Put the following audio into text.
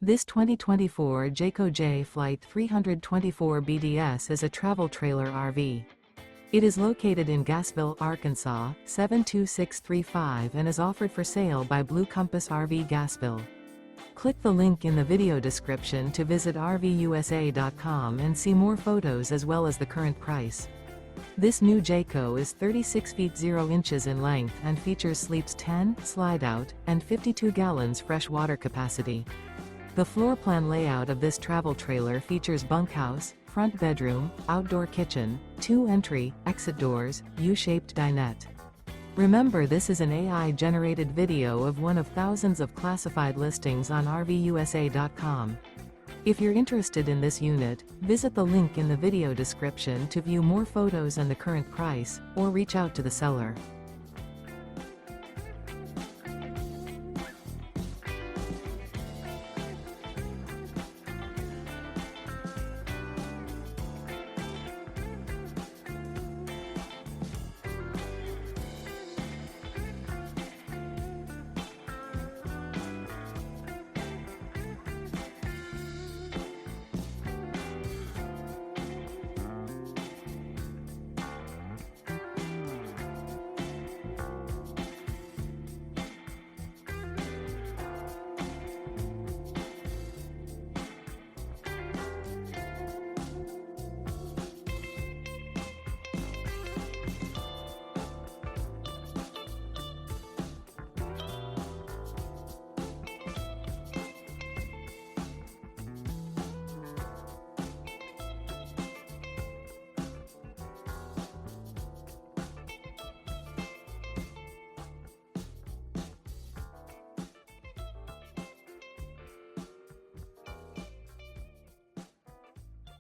This 2024 Jayco Jay Flight 324 BDS is a travel trailer RV. It is located in Gassville, Arkansas, 72635 and is offered for sale by Blue Compass RV Gassville. Click the link in the video description to visit RVUSA.com and see more photos as well as the current price. This new Jayco is 36 feet 0 inches in length and features sleeps 10, slide-out, and 52 gallons fresh water capacity. The floor plan layout of this travel trailer features bunkhouse, front bedroom, outdoor kitchen, 2 entry, exit doors, U-shaped dinette. Remember, this is an AI-generated video of one of thousands of classified listings on RVUSA.com. If you're interested in this unit, visit the link in the video description to view more photos and the current price, or reach out to the seller.